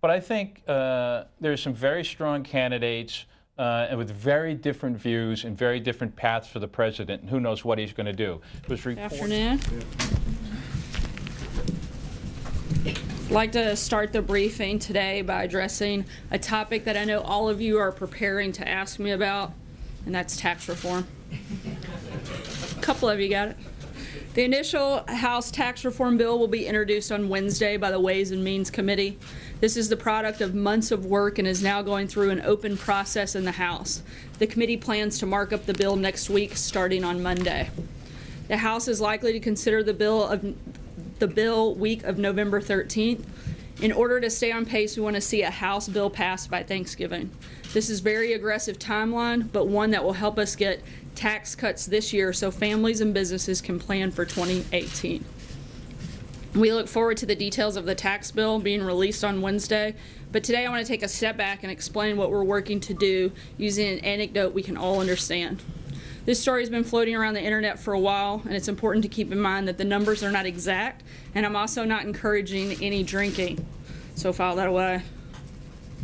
But I think there's some very strong candidates and with very different views and very different paths for the president, and who knows what he's going to do. It was Good afternoon. I'd like to start the briefing today by addressing a topic that I know all of you are preparing to ask me about, and that's tax reform. A couple of you got it. The initial House tax reform bill will be introduced on Wednesday by the Ways and Means Committee. This is the product of months of work and is now going through an open process in the House. The committee plans to mark up the bill next week, starting on Monday. The House is likely to consider the bill week of November 13th. In order to stay on pace, we want to see a House bill passed by Thanksgiving. This is a very aggressive timeline, but one that will help us get tax cuts this year so families and businesses can plan for 2018. We look forward to the details of the tax bill being released on Wednesday, but today I want to take a step back and explain what we're working to do using an anecdote we can all understand. This story has been floating around the internet for a while, and it's important to keep in mind that the numbers are not exact, and I'm also not encouraging any drinking. So file that away.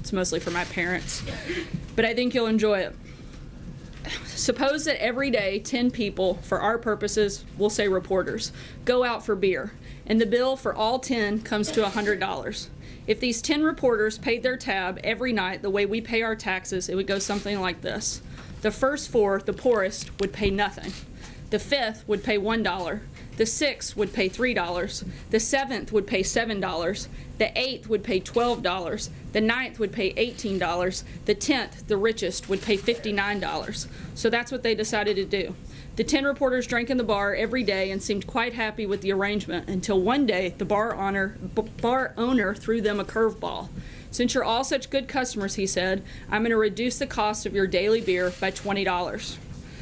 It's mostly for my parents, but I think you'll enjoy it. Suppose that every day 10 people, for our purposes, we'll say reporters, go out for beer, and the bill for all 10 comes to $100. If these 10 reporters paid their tab every night the way we pay our taxes, it would go something like this. The first 4, the poorest, would pay nothing. The 5th would pay $1. The 6th would pay $3. The 7th would pay $7. The 8th would pay $12. The 9th would pay $18. The 10th, the richest, would pay $59. So that's what they decided to do. The 10 reporters drank in the bar every day and seemed quite happy with the arrangement until one day the bar owner threw them a curveball. Since you're all such good customers, he said, I'm going to reduce the cost of your daily beer by $20.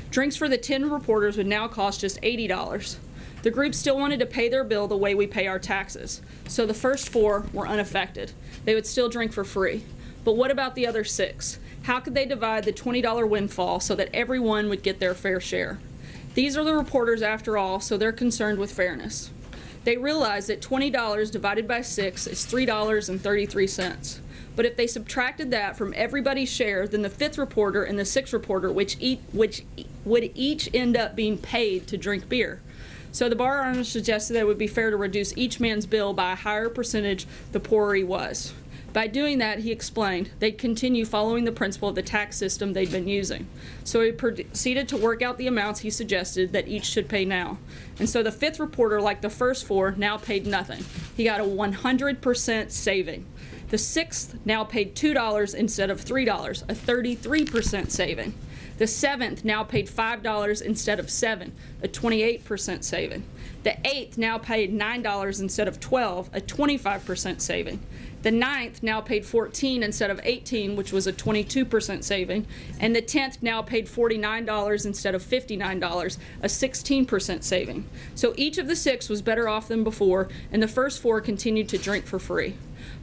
Drinks for the 10 reporters would now cost just $80. The group still wanted to pay their bill the way we pay our taxes, so the first 4 were unaffected. They would still drink for free. But what about the other 6? How could they divide the $20 windfall so that everyone would get their fair share? These are the reporters after all, so they're concerned with fairness. They realize that $20 divided by 6 is $3.33. But if they subtracted that from everybody's share, then the 5th reporter and the 6th reporter, which would each end up being paid to drink beer. So the bar owner suggested that it would be fair to reduce each man's bill by a higher percentage the poorer he was. By doing that, he explained, they'd continue following the principle of the tax system they'd been using. So he proceeded to work out the amounts he suggested that each should pay now. And so the 5th reporter, like the first 4, now paid nothing. He got a 100% saving. The 6th now paid $2 instead of $3, a 33% saving. The 7th now paid $5 instead of $7, a 28% saving. The 8th now paid $9 instead of $12, a 25% saving. The 9th now paid $14 instead of $18, which was a 22% saving. And the 10th now paid $49 instead of $59, a 16% saving. So each of the 6 was better off than before, and the first 4 continued to drink for free.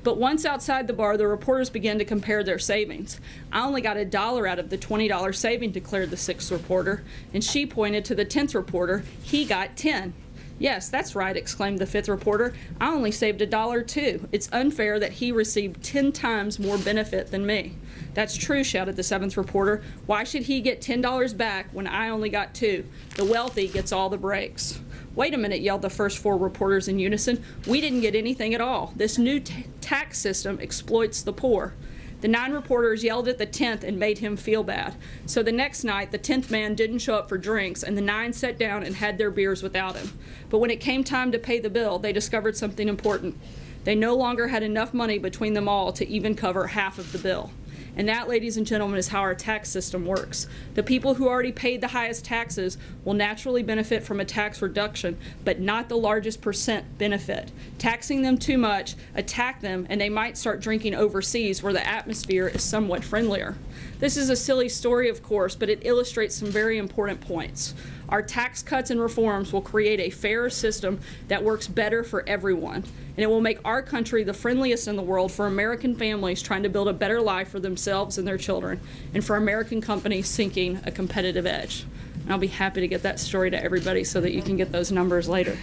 But once outside the bar, the reporters began to compare their savings. I only got $1 out of the $20 saving, declared the 6th reporter, and she pointed to the 10th reporter. He got 10. Yes, that's right, exclaimed the 5th reporter. I only saved $1 too. It's unfair that he received 10 times more benefit than me. That's true, shouted the 7th reporter. Why should he get $10 back when I only got 2? The wealthy gets all the breaks. Wait a minute, yelled the first 4 reporters in unison. We didn't get anything at all. This new tax system exploits the poor. The 9 reporters yelled at the 10th and made him feel bad. So the next night, the 10th man didn't show up for drinks, and the 9 sat down and had their beers without him. But when it came time to pay the bill, they discovered something important. They no longer had enough money between them all to even cover half of the bill. And that, ladies and gentlemen, is how our tax system works. The people who already paid the highest taxes will naturally benefit from a tax reduction, but not the largest percent benefit. Taxing them too much, attack them, and they might start drinking overseas where the atmosphere is somewhat friendlier. This is a silly story, of course, but it illustrates some very important points. Our tax cuts and reforms will create a fairer system that works better for everyone, and it will make our country the friendliest in the world for American families trying to build a better life for themselves and their children, and for American companies seeking a competitive edge. And I'll be happy to get that story to everybody so that you can get those numbers later.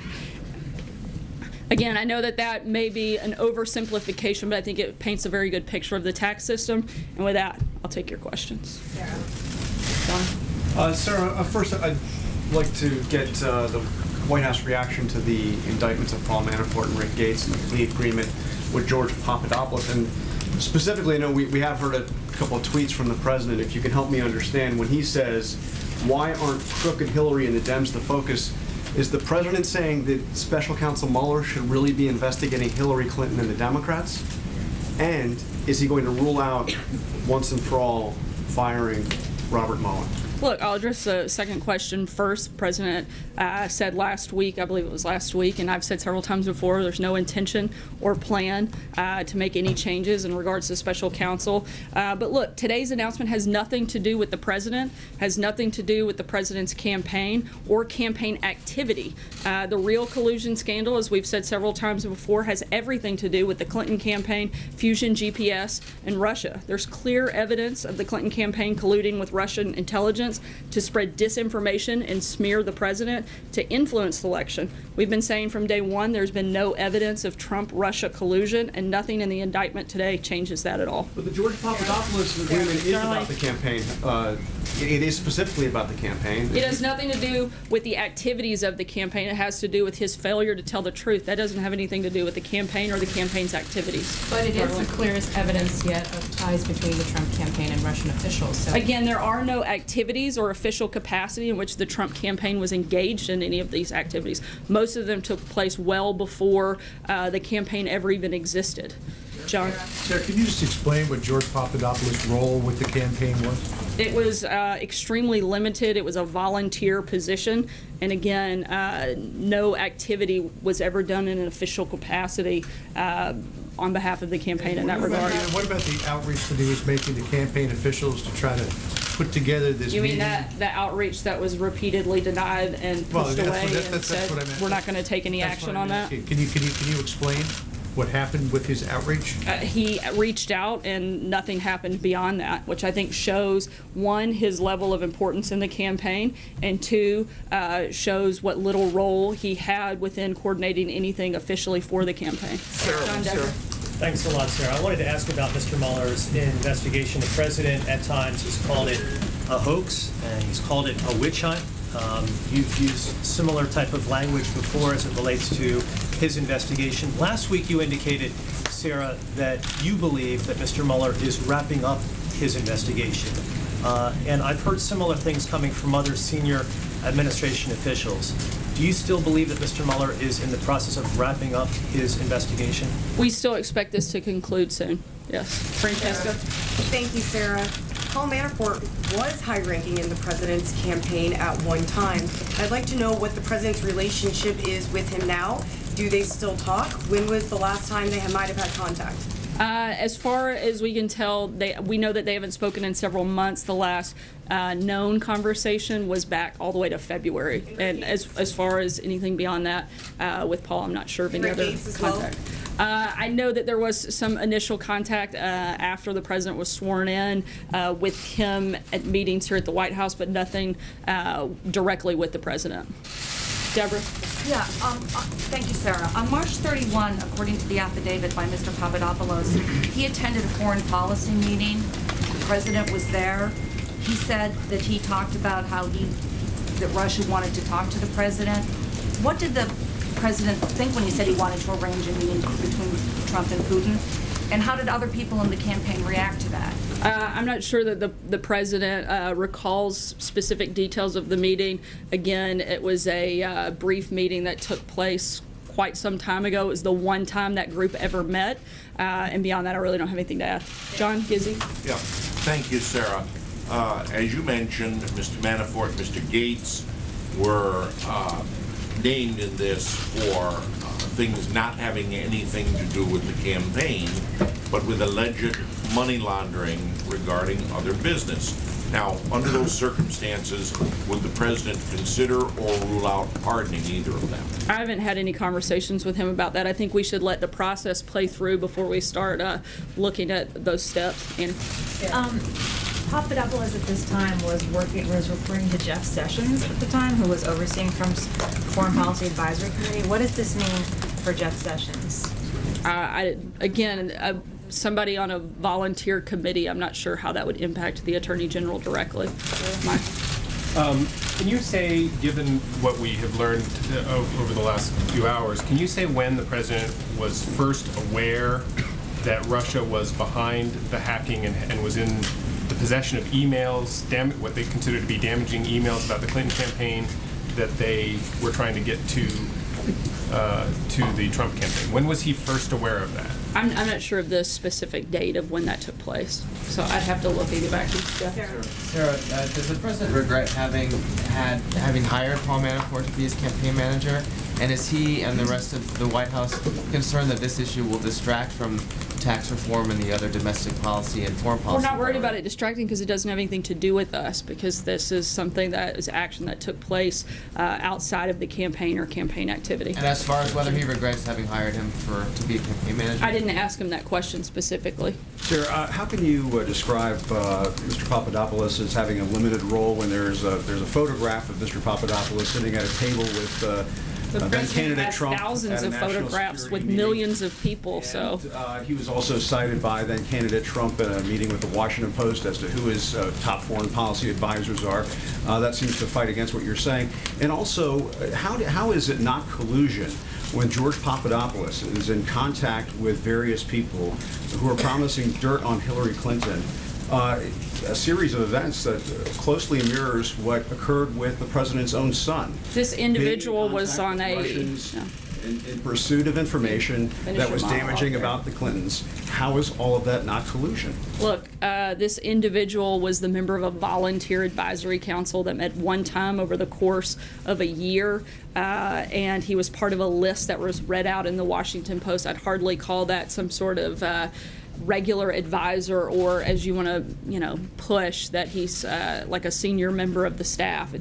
Again, I know that that may be an oversimplification, but I think it paints a very good picture of the tax system. And with that, I'll take your questions. John? Sarah, first I'd like to get the White House reaction to the indictments of Paul Manafort and Rick Gates and the plea agreement with George Papadopoulos. And specifically, I know we have heard a couple of tweets from the president. If you can help me understand, when he says, why aren't crooked Hillary and the Dems the focus, is the president saying that Special Counsel Mueller should really be investigating Hillary Clinton and the Democrats? And is he going to rule out once and for all firing Robert Mueller? Look, I'll address the second question first. The President said last week, I believe it was last week, and I've said several times before, there's no intention or plan to make any changes in regards to special counsel. But look, today's announcement has nothing to do with the President, has nothing to do with the President's campaign or campaign activity. The real collusion scandal, as we've said several times before, has everything to do with the Clinton campaign, Fusion GPS, and Russia. There's clear evidence of the Clinton campaign colluding with Russian intelligence to spread disinformation and smear the president to influence the election. We've been saying from day one there's been no evidence of Trump-Russia collusion, and nothing in the indictment today changes that at all. But the George Papadopoulos agreement is about the campaign. It is specifically about the campaign. It has nothing to do with the activities of the campaign. It has to do with his failure to tell the truth. That doesn't have anything to do with the campaign or the campaign's activities. But it is the clearest evidence yet of ties between the Trump campaign and Russian officials. So. Again, there are no activities or official capacity in which the Trump campaign was engaged in any of these activities. Most of them took place well before the campaign ever even existed. John? Sarah, can you just explain what George Papadopoulos' role with the campaign was? It was extremely limited. It was a volunteer position. And again, no activity was ever done in an official capacity on behalf of the campaign in that regard. What about the outreach that he was making to campaign officials to try to put together this You meeting? mean that outreach that was repeatedly denied and pushed away and said we're not going to take any action on that? Can you explain what happened with his outreach? He reached out and nothing happened beyond that, which I think shows, one, his level of importance in the campaign, and two, shows what little role he had within coordinating anything officially for the campaign. John Decker. Thanks a lot, Sarah. I wanted to ask about Mr. Mueller's investigation. The president at times has called it a hoax, and he's called it a witch hunt. You've used similar type of language before as it relates to his investigation. Last week you indicated, Sarah, that you believe that Mr. Mueller is wrapping up his investigation. And I've heard similar things coming from other senior administration officials. Do you still believe that Mr. Mueller is in the process of wrapping up his investigation? We still expect this to conclude soon. Yes. Francesca? Thank you, Sarah. Paul Manafort was high-ranking in the president's campaign at one time. I'd like to know what the president's relationship is with him now. Do they still talk? When was the last time they might have had contact? As far as we can tell, we know that they haven't spoken in several months. The last known conversation was back all the way to February. And as far as anything beyond that, with Paul, I'm not sure of any other contact. I know that there was some initial contact after the president was sworn in with him at meetings here at the White House, but nothing directly with the president. Deborah? Yeah, thank you, Sarah. On March 31, according to the affidavit by Mr. Papadopoulos, he attended a foreign policy meeting. The president was there. He said that he talked about how that Russia wanted to talk to the president. What did the president think when he said he wanted to arrange a meeting between Trump and Putin? And how did other people in the campaign react to that? I'm not sure that the president recalls specific details of the meeting. Again, it was a brief meeting that took place quite some time ago. It was the one time that group ever met. And beyond that, I really don't have anything to add. John Gizzi? Yeah, thank you, Sarah. As you mentioned, Mr. Manafort, Mr. Gates were named in this for things not having anything to do with the campaign, but with alleged money laundering regarding other business. Now, under those circumstances, would the president consider or rule out pardoning either of them? I haven't had any conversations with him about that. I think we should let the process play through before we start looking at those steps. And Papadopoulos at this time was referring to Jeff Sessions at the time, who was overseeing Trump's Foreign Policy Advisory Committee. What does this mean for Jeff Sessions? Again, somebody on a volunteer committee, I'm not sure how that would impact the Attorney General directly. Can you say, given what we have learned over the last few hours, can you say when the president was first aware that Russia was behind the hacking and was in the possession of emails, what they consider to be damaging emails about the Clinton campaign that they were trying to get to the Trump campaign? When was he first aware of that? I'm not sure of the specific date of when that took place, so I'd have to look into back to Jeff. Sarah, does the president regret having hired Paul Manafort to be his campaign manager? And is he and the rest of the White House concerned that this issue will distract from tax reform and the other domestic policy and foreign policy? We're not worried about it distracting because it doesn't have anything to do with us, because this is something that is action that took place outside of the campaign or campaign activity. And as far as whether he regrets having hired him to be a campaign manager? I didn't ask him that question specifically. Sir, how can you describe Mr. Papadopoulos as having a limited role when there's a photograph of Mr. Papadopoulos sitting at a table with the president candidate has Trump thousands of photographs with millions of people. So he was also cited by then candidate Trump in a meeting with the Washington Post as to who his top foreign policy advisors are. That seems to fight against what you're saying. And also, how is it not collusion when George Papadopoulos is in contact with various people who are promising dirt on Hillary Clinton? A series of events that closely mirrors what occurred with the president's own son. This individual was on in pursuit of information that was damaging about the Clintons. How is all of that not collusion? Look, this individual was the member of a volunteer advisory council that met one time over the course of a year, and he was part of a list that was read out in the Washington Post. I'd hardly call that some sort of regular advisor, or as you want to, push that he's like a senior member of the staff.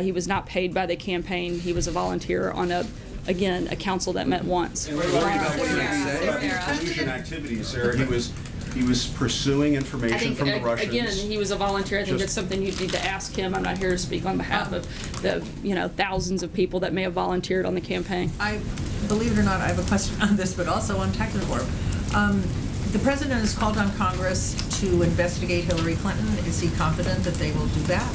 He was not paid by the campaign. He was a volunteer on a council that met once. And we're worried about what he said. Collusion activities, Sarah. He was pursuing information from the Russians. Again, he was a volunteer. I think that's something you need to ask him. I'm not here to speak on behalf of the thousands of people that may have volunteered on the campaign. Believe it or not, I have a question on this, but also on tax reform. The president has called on Congress to investigate Hillary Clinton. Is he confident that they will do that?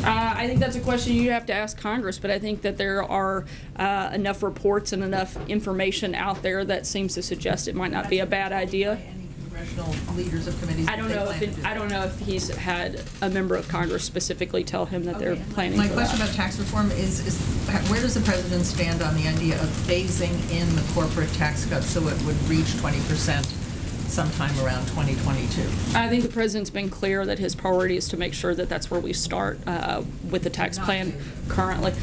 I think that's a question you have to ask Congress, but I think that there are enough reports and enough information out there that seems to suggest it might not be a bad idea. Any congressional leaders of committees? I don't know if he's had a member of Congress specifically tell him that they're planning. My question about tax reform is where does the president stand on the idea of phasing in the corporate tax cut so it would reach 20%? Sometime around 2022. I think the president's been clear that his priority is to make sure that that's where we start with the tax plan currently.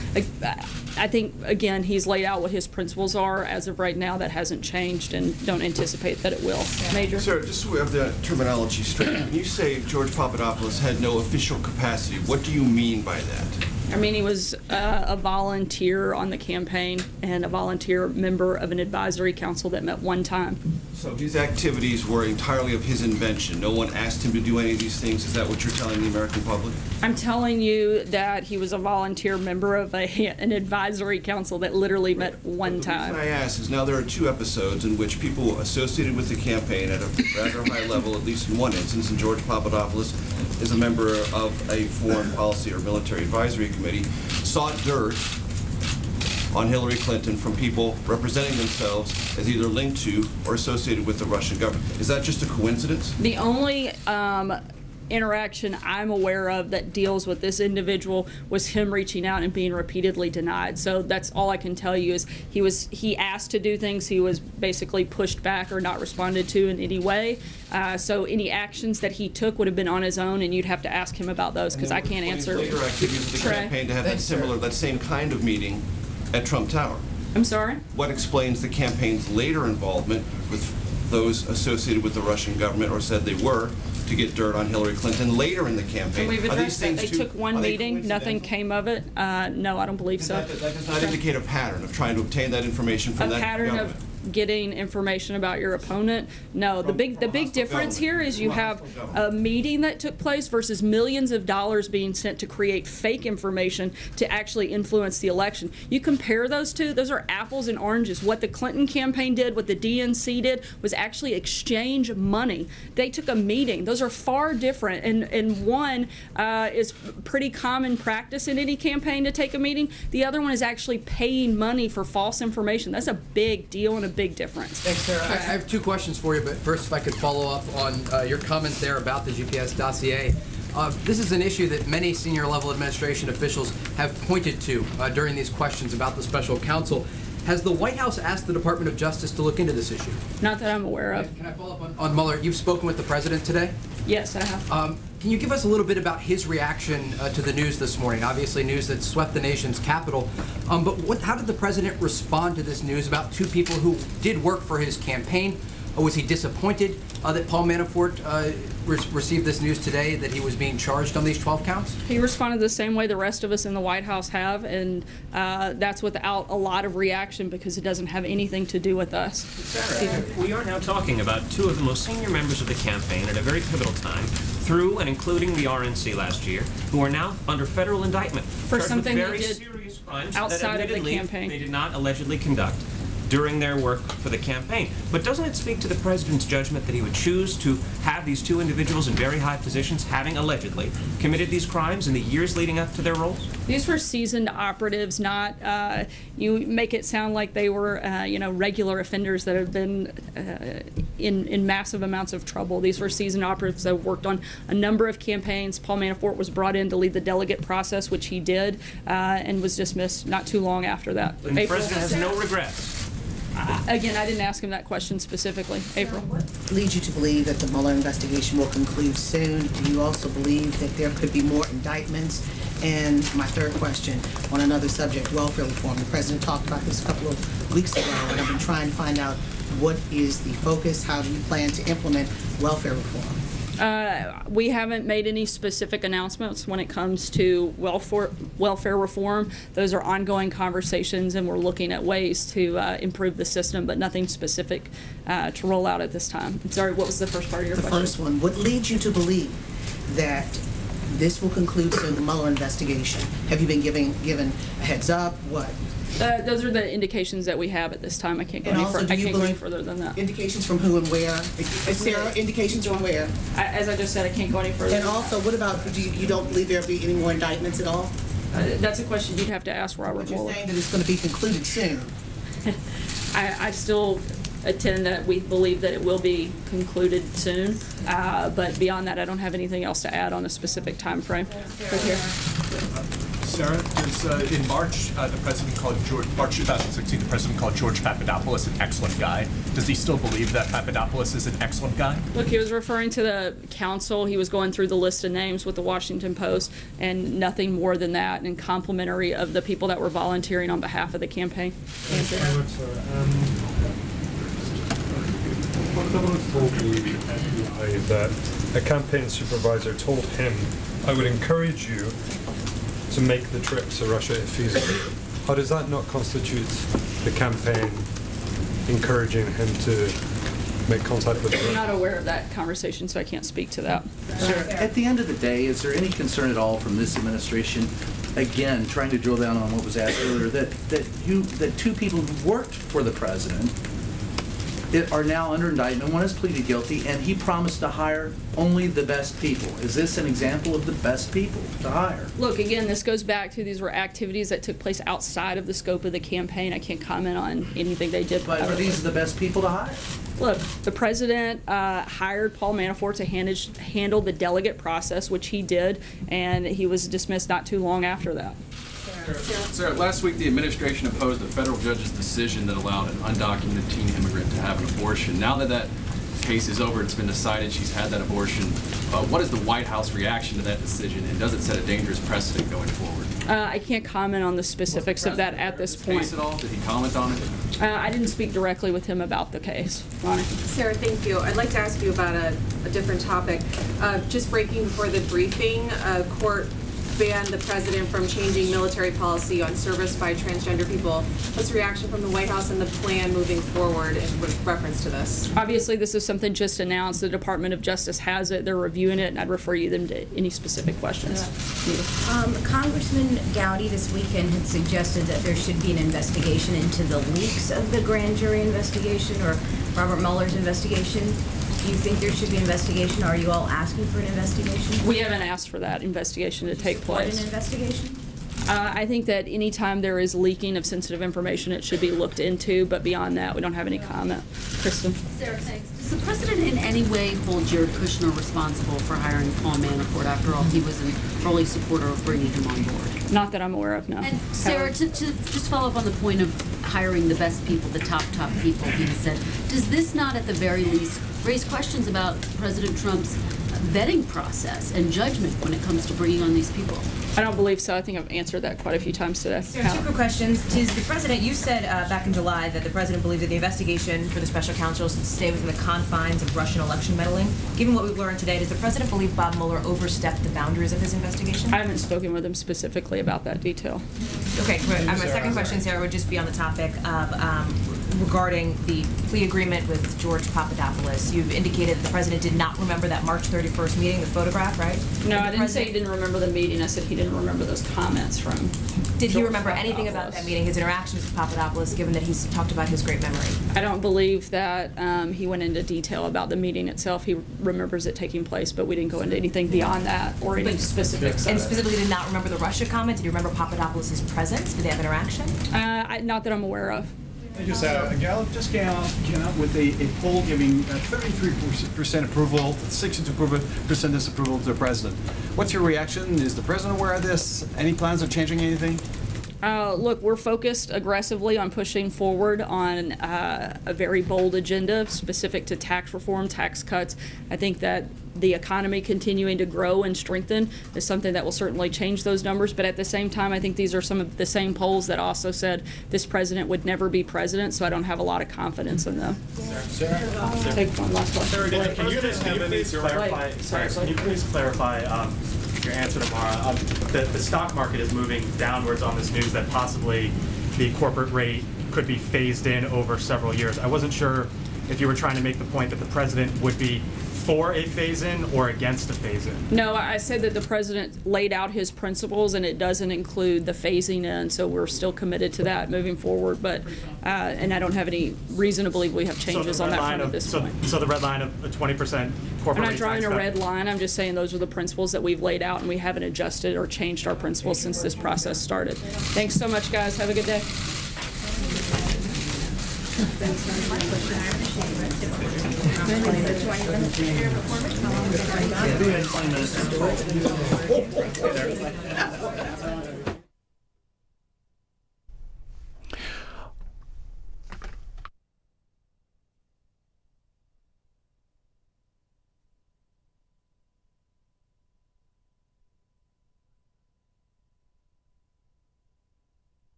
I think, again, he's laid out what his principles are. As of right now, that hasn't changed, and don't anticipate that it will. Major? Sir, just so we have the terminology straight, when you say George Papadopoulos had no official capacity, what do you mean by that? I mean, he was a volunteer on the campaign and a volunteer member of an advisory council that met one time. So his activities were entirely of his invention. No one asked him to do any of these things. Is that what you're telling the American public? I'm telling you that he was a volunteer member of an advisory council that literally met one time. The reason I ask is now there are two episodes in which people associated with the campaign at a rather high level, at least in one instance, and George Papadopoulos is a member of a foreign policy or military advisory committee, sought dirt on Hillary Clinton from people representing themselves as either linked to or associated with the Russian government. Is that just a coincidence? The only interaction I'm aware of that deals with this individual was him reaching out and being repeatedly denied. So that's all I can tell you is he asked to do things, he was basically pushed back or not responded to in any way. So any actions that he took would have been on his own, and you'd have to ask him about those because I can't answer. Later activities of the campaign to have that same kind of meeting at Trump Tower. I'm sorry? What explains the campaign's later involvement with those associated with the Russian government, or said they were, to get dirt on Hillary Clinton later in the campaign? And we've addressed that. They took one meeting, nothing came of it. No, I don't believe so. That does not indicate a pattern of trying to obtain that information from that government. getting information about your opponent. No, the big difference here is you have a meeting that took place versus millions of dollars being sent to create fake information to actually influence the election. You compare those two, those are apples and oranges. What the Clinton campaign did, what the DNC did, was actually exchange money. They took a meeting. Those are far different, and one is pretty common practice in any campaign to take a meeting. The other one is actually paying money for false information. That's a big deal and a big difference. Thanks, Sarah. I have two questions for you, but first, if I could follow up on your comment there about the GPS dossier. This is an issue that many senior level administration officials have pointed to during these questions about the special counsel. Has the White House asked the Department of Justice to look into this issue? Not that I'm aware of. Can I follow up on Mueller? You've spoken with the president today? Yes, I have. Can you give us a little bit about his reaction to the news this morning? Obviously news that swept the nation's capital. But how did the president respond to this news about two people who did work for his campaign? Was he disappointed that Paul Manafort received this news today that he was being charged on these 12 counts? He responded the same way the rest of us in the White House have, and that's without a lot of reaction because it doesn't have anything to do with us. Sarah, we are now talking about two of the most senior members of the campaign at a very pivotal time, through and including the RNC last year, who are now under federal indictment for something with very they did serious crimes outside that of the campaign. They did not allegedly conduct during their work for the campaign. But doesn't it speak to the president's judgment that he would choose to have these two individuals in very high positions, having allegedly committed these crimes in the years leading up to their roles? These were seasoned operatives, not, you make it sound like they were, regular offenders that have been in massive amounts of trouble. These were seasoned operatives that worked on a number of campaigns. Paul Manafort was brought in to lead the delegate process, which he did, and was dismissed not too long after that. And the president has no regrets. Again, I didn't ask him that question specifically. April. What leads you to believe that the Mueller investigation will conclude soon? Do you also believe that there could be more indictments? And my third question on another subject, welfare reform. The president talked about this a couple of weeks ago, and I've been trying to find out what is the focus, how do you plan to implement welfare reform? We haven't made any specific announcements when it comes to welfare reform. Those are ongoing conversations, and we're looking at ways to improve the system, but nothing specific to roll out at this time. I'm sorry, what was the first part of your question? The first one, what leads you to believe that this will conclude soon, the Mueller investigation? Have you been given a heads up? What? Those are the indications that we have at this time. I can't go any further than that. Indications from who and where? Sarah, indications from where? As I just said, I can't go any further. And also, what about, you don't believe there'll be any more indictments at all? That's a question you'd have to ask Robert Mueller. But you're saying that it's going to be concluded soon. I still attend that we believe that it will be concluded soon, but beyond that, I don't have anything else to add on a specific time frame. Right here. Sarah, in March, March 2016, the president called George Papadopoulos an excellent guy. Does he still believe that Papadopoulos is an excellent guy? Look, he was referring to the counsel. He was going through the list of names with the Washington Post, and nothing more than that, and complimentary of the people that were volunteering on behalf of the campaign. Papadopoulos told the FBI that a campaign supervisor told him, "I would encourage you to make the trip to Russia if feasible." How does that not constitute the campaign encouraging him to make contact with the I'm not aware of that conversation, so I can't speak to that. Sir, at the end of the day, is there any concern at all from this administration, again, trying to drill down on what was asked earlier, that two people who worked for the president are now under indictment? One has pleaded guilty, and he promised to hire only the best people. Is this an example of the best people to hire? Look, again, this goes back to these were activities that took place outside of the scope of the campaign. I can't comment on anything they did. But are these the best people to hire? Look, the president hired Paul Manafort to handle the delegate process, which he did, and he was dismissed not too long after that. Sarah, last week the administration opposed a federal judge's decision that allowed an undocumented teen immigrant to have an abortion. Now that case is over, it's been decided she's had that abortion. What is the White House reaction to that decision, and does it set a dangerous precedent going forward? I can't comment on the specifics of that at this point. Case at all? Did he comment on it? I didn't speak directly with him about the case. Ronnie. Sarah, thank you. I'd like to ask you about a different topic. Just breaking before the briefing, court ban the president from changing military policy on service by transgender people. What's the reaction from the White House and the plan moving forward in reference to this? Obviously, this is something just announced. The Department of Justice has it. They're reviewing it, and I'd refer you them to any specific questions. Congressman Gowdy this weekend had suggested that there should be an investigation into the leaks of the grand jury investigation or Robert Mueller's investigation. Do you think there should be an investigation? Are you all asking for an investigation? We haven't asked for that investigation to take place. An investigation? I think that anytime there is leaking of sensitive information, it should be looked into, but beyond that, we don't have any comment. Kristen? Sarah, thanks. Does the president in any way hold Jared Kushner responsible for hiring Paul Manafort? After all, he was an early supporter of bringing him on board. Not that I'm aware of, no. And Sarah, to just follow up on the point of hiring the best people, the top people, he said, does this not at the very least raise questions about President Trump's vetting process and judgment when it comes to bringing on these people? I don't believe so. I think I've answered that quite a few times today. Sarah, two quick questions. Does the president, you said back in July that the president believed that the investigation for the special counsel should stay within the confines of Russian election meddling. Given what we've learned today, does the president believe Bob Mueller overstepped the boundaries of his investigation? I haven't spoken with him specifically about that detail. Okay, my second question, Sarah, would just be on the topic of regarding the plea agreement with George Papadopoulos. You've indicated that the president did not remember that March 31st meeting, the photograph, right? No, I didn't say he didn't remember the meeting. I said he didn't remember those comments from Did he George remember anything about that meeting, his interactions with Papadopoulos, given that he's talked about his great memory? I don't believe that he went into detail about the meeting itself. He remembers it taking place, but we didn't go into anything beyond that or any specifics. And specifically did not remember the Russia comment? Did you remember Papadopoulos' presence? Did they have interaction? Not that I'm aware of. Thank you, Sarah. Gallup just came out with a poll giving 33% approval, 62% disapproval to the president. What's your reaction? Is the president aware of this? Any plans of changing anything? Look, we're focused aggressively on pushing forward on a very bold agenda specific to tax reform, tax cuts. I think that the economy continuing to grow and strengthen is something that will certainly change those numbers. But at the same time, I think these are some of the same polls that also said this president would never be president, so I don't have a lot of confidence in them. Sarah? Take one last question. Sarah, can you please clarify your answer to Mara? The stock market is moving downwards on this news that possibly the corporate rate could be phased in over several years. I wasn't sure if you were trying to make the point that the president would be for a phase-in or against a phase-in. No, I said that the president laid out his principles, and it doesn't include the phasing in, so we're still committed to that moving forward. But and I don't have any reason to believe we have changes on that front at this point. So the red line of a 20% corporate I'm rate not drawing tax a cut. red line. I'm just saying those are the principles that we've laid out, and we haven't adjusted or changed our principles since this process started. Thanks so much, guys. Have a good day.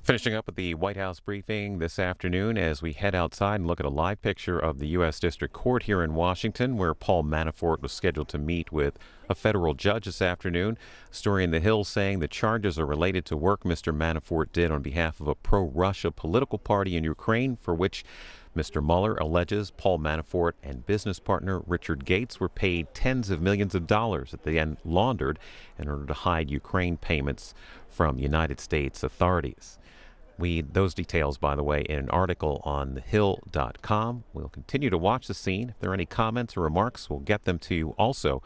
Finishing up with the White House briefing this afternoon as we head outside and look at a live picture of the U.S. District Court here in Washington, where Paul Manafort was scheduled to meet with a federal judge this afternoon. A story in The Hill saying the charges are related to work Mr. Manafort did on behalf of a pro-Russia political party in Ukraine, for which Mr. Mueller alleges Paul Manafort and business partner Richard Gates were paid tens of millions of dollars that they then laundered in order to hide Ukraine payments from United States authorities. Those details, by the way, in an article on thehill.com. We'll continue to watch the scene. If there are any comments or remarks, we'll get them to you also